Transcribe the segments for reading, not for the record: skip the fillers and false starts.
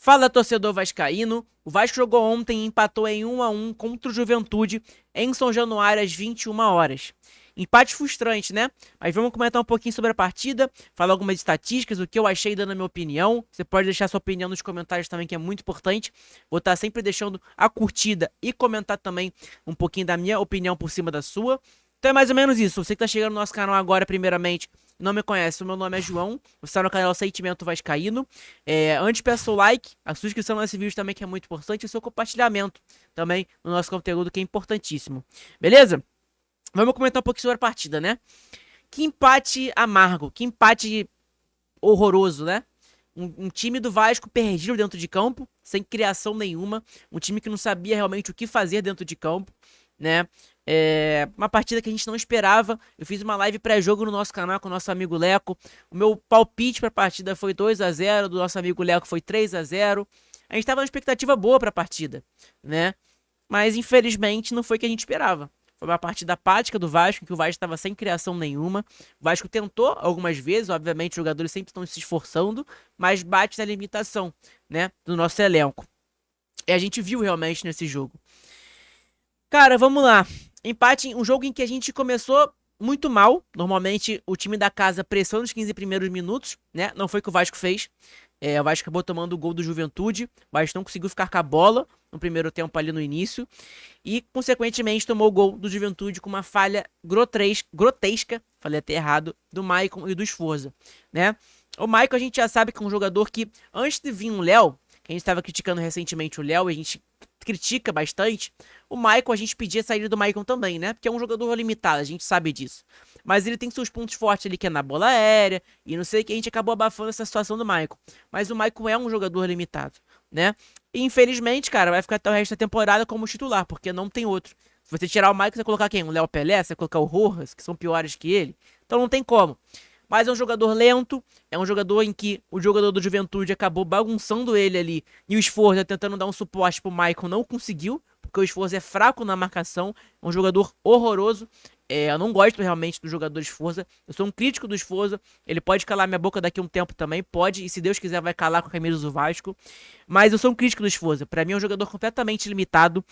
Fala, torcedor vascaíno. O Vasco jogou ontem e empatou em 1-1 contra o Juventude em São Januário às 21 horas. Empate frustrante, né? Mas vamos comentar um pouquinho sobre a partida, falar algumas estatísticas, o que eu achei dando a minha opinião. Você pode deixar sua opinião nos comentários também, que é muito importante. Vou estar sempre deixando a curtida e comentar também um pouquinho da minha opinião por cima da sua. Então é mais ou menos isso. Você que está chegando no nosso canal agora, primeiramente, não me conhece, o meu nome é João. Você está no canal Sentimento Vascaíno. Antes, peço o like, a sua inscrição nesse vídeo também, que é muito importante, e o seu compartilhamento também no nosso conteúdo, que é importantíssimo. Beleza? Vamos comentar um pouquinho sobre a partida, né? Que empate amargo, que empate horroroso, né? Um time do Vasco perdido dentro de campo, sem criação nenhuma. Um time que não sabia realmente o que fazer dentro de campo, né? Uma partida que a gente não esperava. Eu fiz uma live pré-jogo no nosso canal com o nosso amigo Leco. O meu palpite para a partida foi 2-0, do nosso amigo Leco foi 3-0. A gente tava numa expectativa boa para a partida, né? Mas infelizmente não foi o que a gente esperava. Foi uma partida apática do Vasco, em que o Vasco estava sem criação nenhuma. O Vasco tentou algumas vezes, obviamente os jogadores sempre estão se esforçando, mas bate na limitação, né, do nosso elenco. E a gente viu realmente nesse jogo. Cara, vamos lá. Empate, um jogo em que a gente começou muito mal. Normalmente o time da casa pressiona nos 15 primeiros minutos, né? Não foi o que o Vasco fez. O Vasco acabou tomando o gol do Juventude. O Vasco não conseguiu ficar com a bola no primeiro tempo ali no início. E, consequentemente, tomou o gol do Juventude com uma falha grotesca, falei até errado, do Maicon e do Sforza, né? O Maicon a gente já sabe que é um jogador que, antes de vir um Léo, que a gente estava criticando recentemente o Léo, e a gente critica bastante, o Maicon a gente pedia a saída do Maicon também, né? Porque é um jogador limitado, a gente sabe disso. Mas ele tem seus pontos fortes ali, que é na bola aérea, e não sei o que, a gente acabou abafando essa situação do Maicon. Mas o Maicon é um jogador limitado, né? E infelizmente, cara, vai ficar até o resto da temporada como titular, porque não tem outro. Se você tirar o Maicon, você vai colocar quem? O Léo Pelé? Você vai colocar o Rojas, que são piores que ele? Então não tem como. Mas é um jogador lento, é um jogador em que o jogador do Juventude acabou bagunçando ele ali. E o Sforza tentando dar um suporte pro Maicon não conseguiu, porque o Sforza é fraco na marcação, é um jogador horroroso. Eu não gosto realmente do jogador Sforza, eu sou um crítico do Sforza, ele pode calar minha boca daqui a um tempo também, pode, e se Deus quiser vai calar com a camisa do Vasco, mas eu sou um crítico do Sforza, pra mim é um jogador completamente limitado,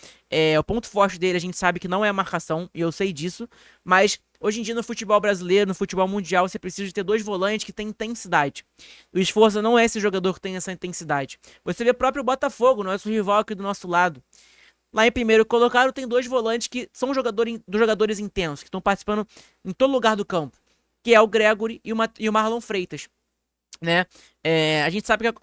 o ponto forte dele a gente sabe que não é a marcação, e eu sei disso, mas hoje em dia no futebol brasileiro, no futebol mundial, você precisa de ter dois volantes que têm intensidade. O Sforza não é esse jogador que tem essa intensidade. Você vê o próprio Botafogo, nosso rival aqui do nosso lado. Lá em primeiro colocado tem dois volantes que são jogadores intensos, que estão participando em todo lugar do campo, que é o Gregory e o Marlon Freitas, né? A gente sabe que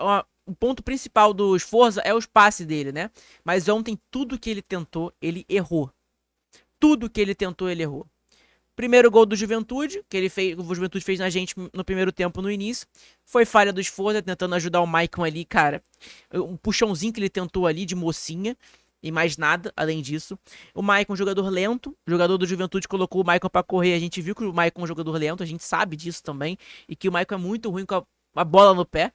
o ponto principal do Sforza é os passes dele, né? Mas ontem tudo que ele tentou, ele errou. Tudo que ele tentou, ele errou. Primeiro gol do Juventude, que o Juventude fez na gente no primeiro tempo, no início. Foi falha do Sforza, tentando ajudar o Maicon ali, cara. Um puxãozinho que ele tentou ali, de mocinha. E mais nada, além disso. O Maicon, jogador lento. O jogador do Juventude colocou o Maicon pra correr. A gente viu que o Maicon é um jogador lento. A gente sabe disso também. E que o Maicon é muito ruim com a bola no pé.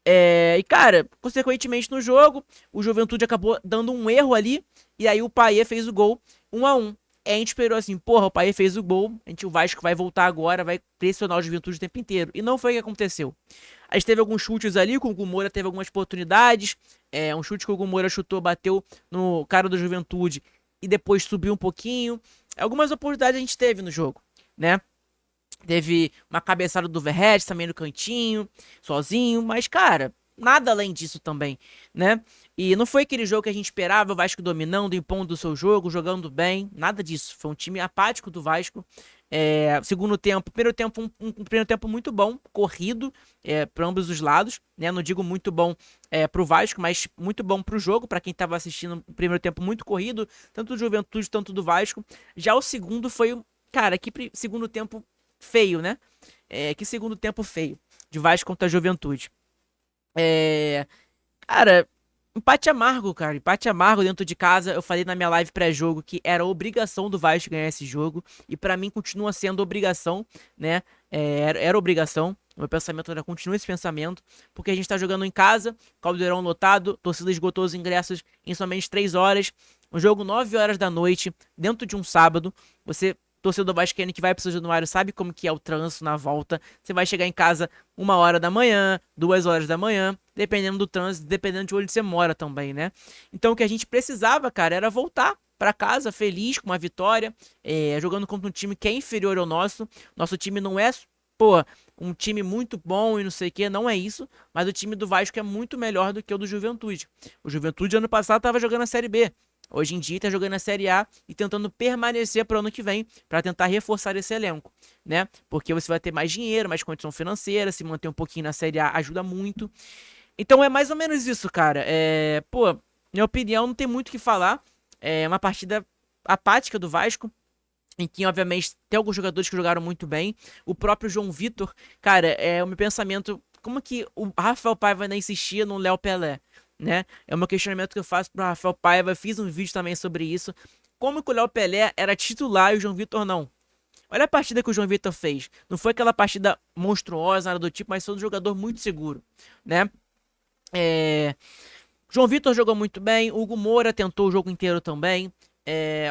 E, cara, consequentemente no jogo, o Juventude acabou dando um erro ali. E aí o Payet fez o gol 1-1. A gente esperou assim, porra, o Payet fez o gol, o Vasco vai voltar agora, vai pressionar o Juventude o tempo inteiro. E não foi o que aconteceu. A gente teve alguns chutes ali, com o Gumora teve algumas oportunidades. Um chute que o Gumora chutou, bateu no cara do Juventude e depois subiu um pouquinho. Algumas oportunidades a gente teve no jogo, né? Teve uma cabeçada do Verratti também no cantinho, sozinho, mas, cara, nada além disso também, né? E não foi aquele jogo que a gente esperava, o Vasco dominando, impondo o seu jogo, jogando bem, nada disso. Foi um time apático do Vasco. Segundo tempo, primeiro tempo, um primeiro tempo muito bom, corrido, para ambos os lados, né? Não digo muito bom pro Vasco, mas muito bom pro jogo, para quem tava assistindo, o primeiro tempo muito corrido, tanto do Juventude, tanto do Vasco. Já o segundo foi, cara, que segundo tempo feio, né? Que segundo tempo feio de Vasco contra a Juventude. Cara, empate amargo, cara. Empate amargo dentro de casa. Eu falei na minha live pré-jogo que era obrigação do Vasco ganhar esse jogo. E pra mim continua sendo obrigação, né? Era obrigação. Meu pensamento ainda continua esse pensamento. Porque a gente tá jogando em casa, Caldeirão lotado, torcida esgotou os ingressos em somente 3 horas. Um jogo 9 horas da noite, dentro de um sábado. Você torcedor vascaíno que vai pro São Januário sabe como que é o trânsito na volta. Você vai chegar em casa 1 hora da manhã, 2 horas da manhã, dependendo do trânsito, dependendo de onde você mora também, né? Então o que a gente precisava, cara, era voltar pra casa feliz com uma vitória, jogando contra um time que é inferior ao nosso. Nosso time não é, pô, um time muito bom e não sei o que, não é isso, mas o time do Vasco é muito melhor do que o do Juventude. O Juventude ano passado tava jogando a Série B. Hoje em dia tá jogando a Série A e tentando permanecer para o ano que vem, para tentar reforçar esse elenco, né? Porque você vai ter mais dinheiro, mais condição financeira, se manter um pouquinho na Série A ajuda muito. Então é mais ou menos isso, cara. Pô, minha opinião não tem muito o que falar. É uma partida apática do Vasco, em que, obviamente, tem alguns jogadores que jogaram muito bem. O próprio João Vitor, cara, o meu pensamento, como que o Rafael Paiva ainda insistia no Léo Pelé, né? É o meu questionamento que eu faço pro Rafael Paiva, fiz um vídeo também sobre isso. Como que o Léo Pelé era titular e o João Vitor não? Olha a partida que o João Vitor fez. Não foi aquela partida monstruosa, nada do tipo, mas foi um jogador muito seguro, né? João Vitor jogou muito bem, Hugo Moura tentou o jogo inteiro também.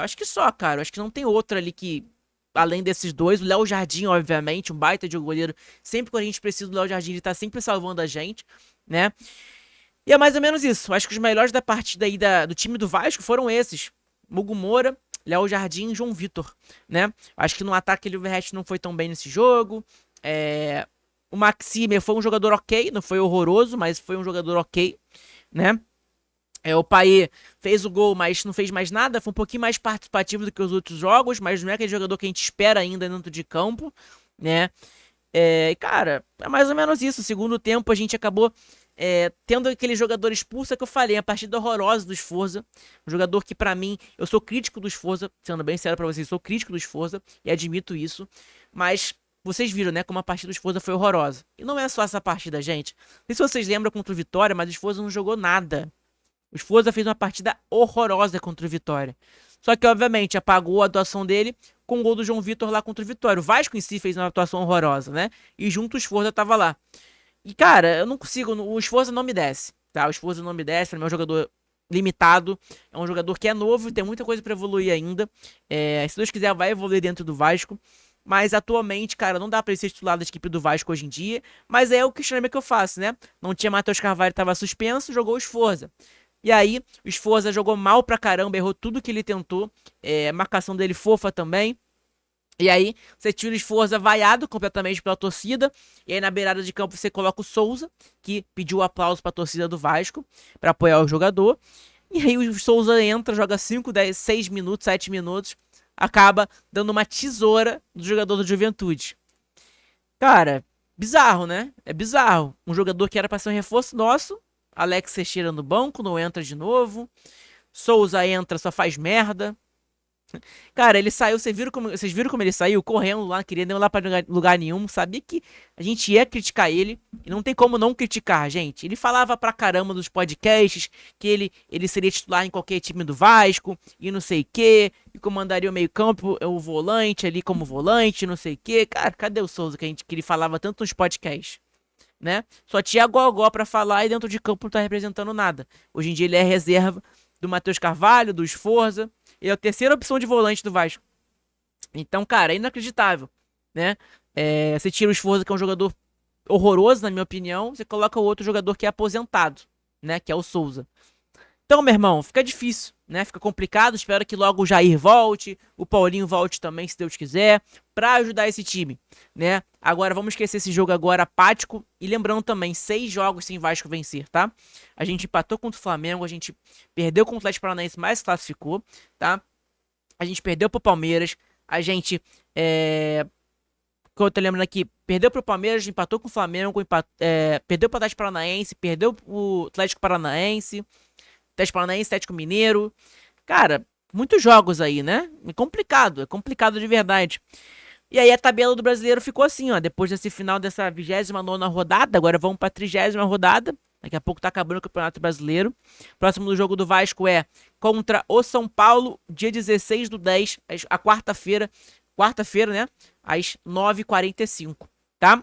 Acho que só, cara. Acho que não tem outro ali que, além desses dois, o Léo Jardim, obviamente, um baita de um goleiro. Sempre que a gente precisa do Léo Jardim, ele tá sempre salvando a gente, né? E é mais ou menos isso. Acho que os melhores da partida aí do time do Vasco foram esses: Hugo Moura, Léo Jardim e João Vitor, né? Acho que no ataque o Verratti não foi tão bem nesse jogo. O Maxime foi um jogador ok, não foi horroroso, mas foi um jogador ok, né? O Payet fez o gol, mas não fez mais nada. Foi um pouquinho mais participativo do que os outros jogos, mas não é aquele jogador que a gente espera ainda dentro de campo, né? Cara, é mais ou menos isso. Segundo tempo, a gente acabou tendo aquele jogador expulso que eu falei, a partida horrorosa do Sforza. Um jogador que, pra mim, eu sou crítico do Sforza, sendo bem sério pra vocês, sou crítico do Sforza e admito isso. Mas vocês viram, né, como a partida do Sforza foi horrorosa. E não é só essa partida, gente. Não sei se vocês lembram contra o Vitória, mas o Sforza não jogou nada. O Sforza fez uma partida horrorosa contra o Vitória. Só que, obviamente, apagou a atuação dele com o gol do João Vitor lá contra o Vitória. O Vasco em si fez uma atuação horrorosa, né? E junto o Sforza tava lá. E, cara, eu não consigo. O Sforza não me desce, tá? O Sforza não me desce. Pra mim é um jogador limitado. É um jogador que é novo, tem muita coisa pra evoluir ainda. Se Deus quiser, vai evoluir dentro do Vasco. Mas atualmente, cara, não dá pra ele ser titular da equipe do Vasco hoje em dia. Mas é o questionamento que eu faço, né? Não tinha Matheus Carvalho, tava suspenso, jogou o Sforza. E aí, o Sforza jogou mal pra caramba, errou tudo que ele tentou. A marcação dele fofa também. E aí, você tira o Sforza vaiado completamente pela torcida. E aí, na beirada de campo, você coloca o Souza, que pediu aplauso pra torcida do Vasco, pra apoiar o jogador. E aí, o Souza entra, joga 5, 10, 6 minutos, 7 minutos. Acaba dando uma tesoura do jogador do Juventude. Cara, bizarro, né? É bizarro. Um jogador que era pra ser um reforço nosso. Alex Teixeira no banco, não entra de novo. Souza entra, só faz merda. Cara, ele saiu, vocês viram como ele saiu? Correndo lá, queria nem lá pra lugar nenhum. Sabia que a gente ia criticar ele. E não tem como não criticar, gente. Ele falava pra caramba dos podcasts que ele seria titular em qualquer time do Vasco. E não sei o que. E comandaria o meio campo, o volante ali como volante, não sei o que. Cara, cadê o Souza que ele falava tanto nos podcasts? Né? Só tinha gogó pra falar e dentro de campo não tá representando nada. Hoje em dia ele é reserva do Matheus Carvalho, do Sforza. Ele é a terceira opção de volante do Vasco. Então, cara, é inacreditável, né? Você tira o Sforza, que é um jogador horroroso, na minha opinião. Você coloca o outro jogador que é aposentado, né? Que é o Souza. Então, meu irmão, fica difícil, né? Fica complicado. Espero que logo o Jair volte, o Paulinho volte também, se Deus quiser, pra ajudar esse time, né? Agora, vamos esquecer esse jogo agora apático. E lembrando também, 6 jogos sem Vasco vencer, tá? A gente empatou contra o Flamengo, a gente perdeu contra o Atlético Paranaense, mas classificou, tá? A gente perdeu pro Palmeiras, a gente, que eu tô lembrando aqui, perdeu pro Palmeiras, empatou com o Flamengo, perdeu pro Atlético Paranaense, perdeu pro Atlético Paranaense, Atlético Paranaense, Atlético Mineiro. Cara, muitos jogos aí, né? É complicado de verdade. E aí a tabela do Brasileiro ficou assim, ó. Depois desse final dessa 29ª rodada, agora vamos pra 30ª rodada. Daqui a pouco tá acabando o Campeonato Brasileiro. Próximo do jogo do Vasco é contra o São Paulo, dia 16/10, a quarta-feira, né? Às 9h45, tá?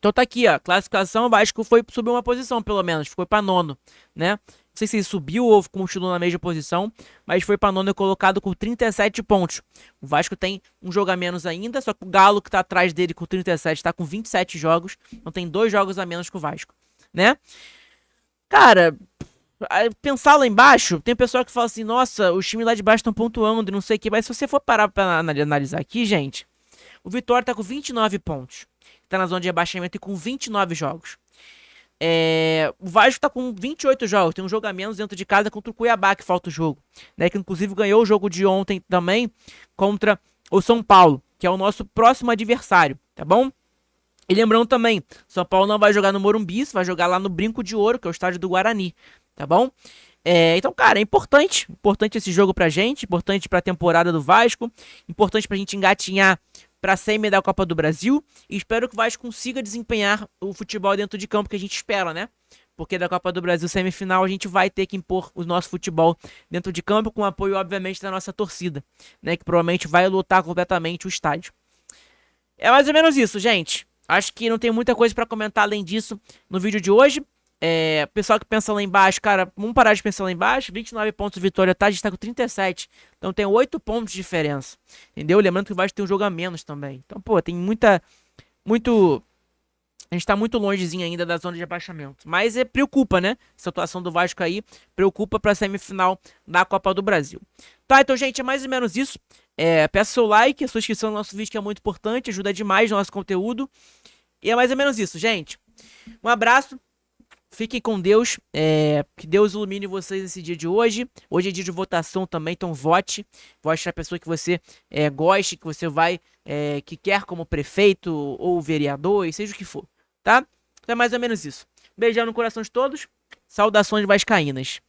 Então tá aqui, ó, classificação, o Vasco subiu uma posição, pelo menos, foi pra nono, né? Não sei se ele subiu ou continuou na mesma posição, mas foi pra nono e colocado com 37 pontos. O Vasco tem um jogo a menos ainda, só que o Galo que tá atrás dele com 37 tá com 27 jogos, então tem 2 jogos a menos que o Vasco, né? Cara, pensar lá embaixo, tem pessoal que fala assim, nossa, os times lá de baixo estão pontuando e não sei o que, mas se você for parar pra analisar aqui, gente, o Vitória tá com 29 pontos. Tá na zona de rebaixamento e com 29 jogos. O Vasco tá com 28 jogos. Tem um jogo a menos dentro de casa contra o Cuiabá, que falta o jogo. Né, que inclusive ganhou o jogo de ontem também contra o São Paulo, que é o nosso próximo adversário, tá bom? E lembrando também, São Paulo não vai jogar no Morumbi, vai jogar lá no Brinco de Ouro, que é o estádio do Guarani, tá bom? Então, cara, é importante esse jogo pra gente, importante pra temporada do Vasco, importante pra gente engatinhar pra semi da Copa do Brasil, e espero que o Vasco consiga desempenhar o futebol dentro de campo que a gente espera, né? Porque da Copa do Brasil semifinal a gente vai ter que impor o nosso futebol dentro de campo, com apoio, obviamente, da nossa torcida, né? Que provavelmente vai lotar completamente o estádio. É mais ou menos isso, gente. Acho que não tem muita coisa pra comentar além disso no vídeo de hoje. Pessoal que pensa lá embaixo, cara, vamos parar de pensar lá embaixo. 29 pontos de vitória, tá? A gente tá com 37. Então tem 8 pontos de diferença. Entendeu? Lembrando que o Vasco tem um jogo a menos também. Então, pô, tem muito. A gente tá muito longezinho ainda da zona de abaixamento. Mas preocupa, né? Essa atuação do Vasco aí preocupa pra semifinal da Copa do Brasil. Tá, então, gente, é mais ou menos isso. Peça seu like, a sua inscrição no nosso vídeo, que é muito importante, ajuda demais no nosso conteúdo. E é mais ou menos isso, gente. Um abraço. Fiquem com Deus, que Deus ilumine vocês nesse dia de hoje. Hoje é dia de votação também, então vote. Vote na pessoa que você goste, que você que quer como prefeito ou vereador, e seja o que for, tá? Então é mais ou menos isso. Beijão no coração de todos, saudações vascaínas.